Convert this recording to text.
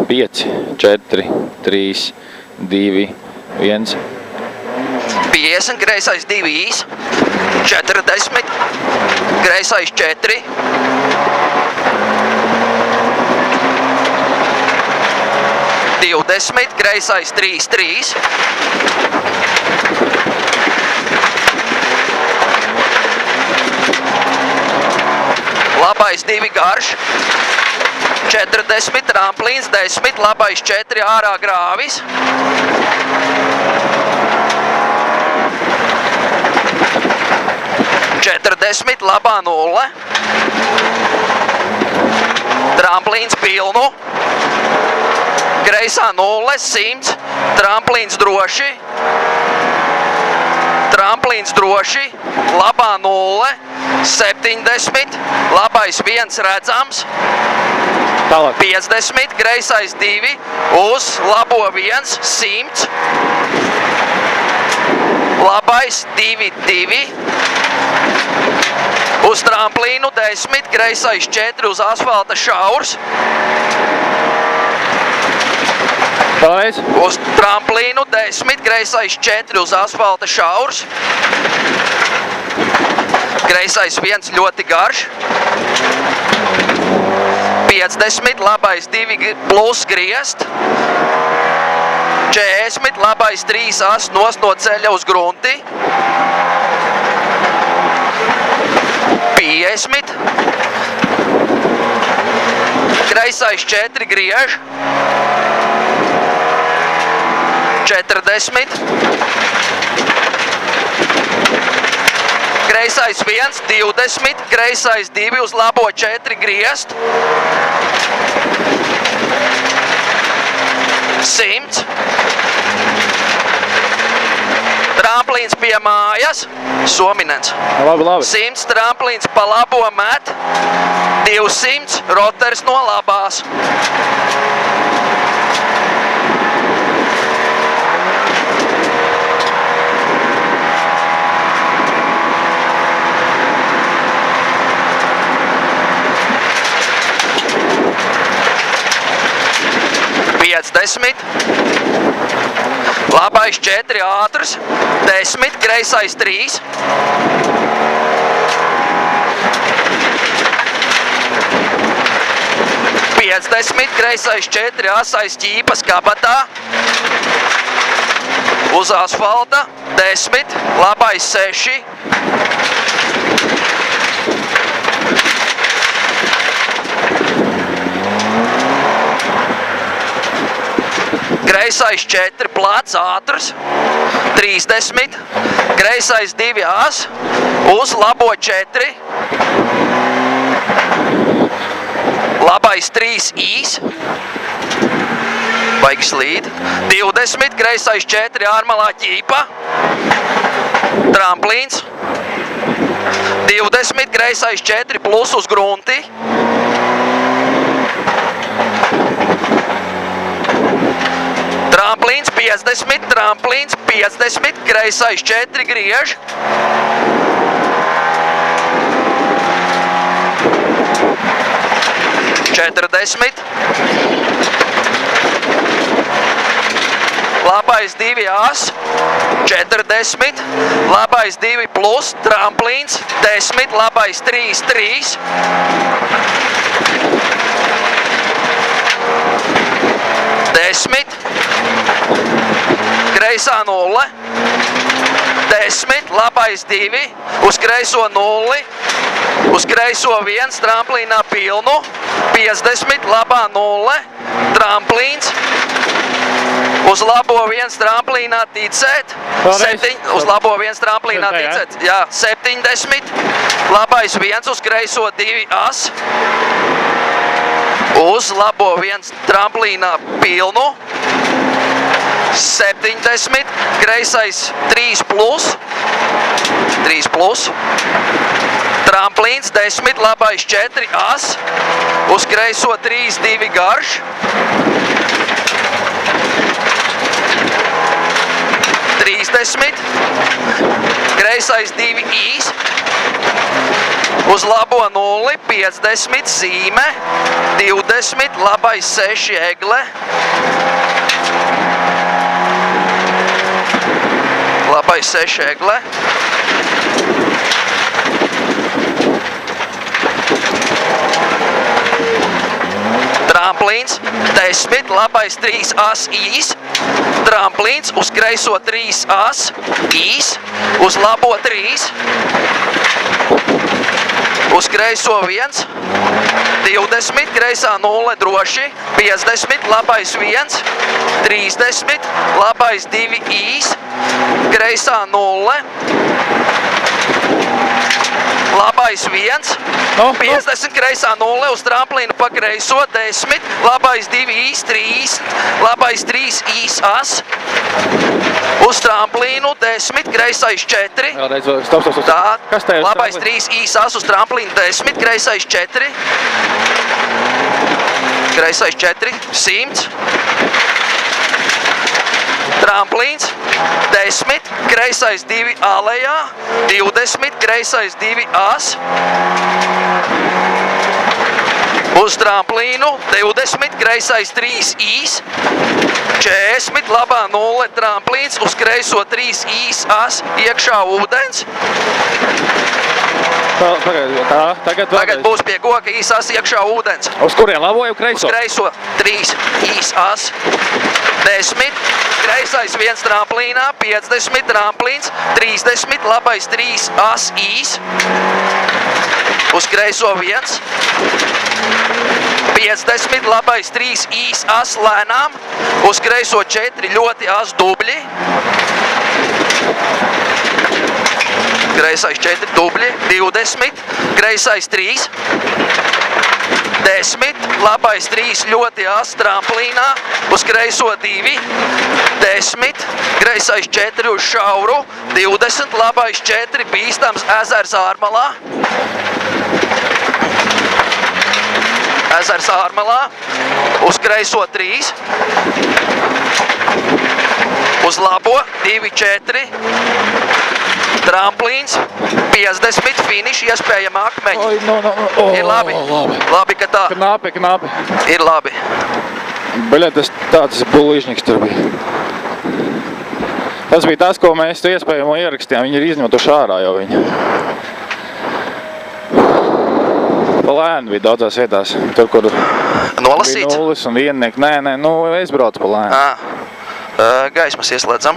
5, 4, 3, 2, 1. 50, greisais 2 īs, 40, greisais 4, 20, greisais 3, 3, labais 2 garš, 40, tramplīns 10, labais 4, ārā grāvis, 40, labā 0, tramplīns pilnu, greisā 0, 100, tramplīns droši, labā 0, 70, labais 1 redzams, Tālāk. 50, greisais 2, uz labo 1, 100, labais 2, 2, uz tramplīnu 10, greisais 4, uz asfalta šaurs, Vēlreiz. uz tramplīnu 10, greisais 4, uz asfalta šaurs, greisais 1 ļoti garš, 50, labais 2 plus griezt, 40, labais 3 as nost no ceļa uz grunti, 50, greisais 4 griež, 40, greisais 1, 20, greisais 2 uz labo 4 griezt, 100, tramplīns pie mājas, Sominens, Labi. 100, tramplīns pa labo met, 200, roters no labās. Labais 4 ātrs, 10, greisais 3, 50, greisais 4, asais ķīpas kabatā, uz asfalta, 10, labais 6, greisais 4, plats, ātrs, 30, greisais 2 as, uz labo 4, labais 3 īs, baigi slīd, 20, greisais 4, ārmalā ķīpa, tramplīns, 20, greisais 4, plus uz grunti, tramplīns 50, greisais 4 griež, 40, labais 2 as, 40, labais 2 plus, tramplīns, 10, labais 3, 3, 10, greisā 0, 10, labais 2, uz kreiso 0, uz kreiso 1, tramplīnā pilnu, 50, labā 0, tramplīns, uz labo 1 tramplīnā ticēt, 7, uz labo 1 tramplīnā ticēt, jā, 70, labais 1 uz kreiso 2 as, uz labo 1 tramplīnā pilnu, 70, greisais 3 plus, tramplīns 10, labais 4 as, uz kreiso 3, 2 garš, 30, kreisais 2 īs, uz labo 0, 50 zīme, 20, labais 6 egle, labais 6 egle, tramplīns 10, labais 3 as īs, tramplīns uz kreiso 3 as īs, uz labo 3, uz kreiso 1, 20, kreisā 0 droši, 50, labais 1, 30, labais 2 īs, kreisā 0, labais 1, 50, kreisā 0, uz tramplīnu pa kreiso 10, labais 2 īs, 3, labais 3 īs as, uz tramplīnu 10, kreisais 4, Stop. tā, Kas te ir? labais 3 īs as, uz tramplīnu 10, kreisais 4, kreisais 4, 100, tramplīns 10, kreisais 2 alejā, 20, kreisais 2 as, uz tramplīnu 20, kreisais 3 īs, 40, labā 0, tramplīns, uz kreiso 3 īs as, iekšā ūdens. Tagad būs pie koka īs as, iekšā ūdens. Uz kurien labo jau Uz kreiso? kreiso 3 īs as, 10, kreisais 1 tramplīnā, 50 tramplīns, 30, labais 3 as īs, uz kreiso 1, 50, labais 3 īs as lēnām, uz kreiso 4 ļoti as dubļi, kreisais 4 dubļi, 20, kreisais 3, 10, labais 3 ļoti as tramplīnā, uz kreiso 2, 10, kreisais 4 uz šauru, 20, labais 4 bīstams ezers ārmalā, ezers ārmalā, uz kreiso 3, uz labo 2, 4, tramplīns, 50, finiš, iespējama akmeņi. Ir labi. Labi, ka tā. Knapi. Ir labi. Beļa, tas tāds bulīžņiks tur bija. Tas bija tas, ko mēs tu iespējamo ierakstījām. Viņi ir izņemtuši ārā jau viņi. Pa lēnu bija daudzās vietās. Tur, kur Nolasīts? bija nulles un viennieki. Nē, es braucu pa lēnu. Gaismas ieslēdzam.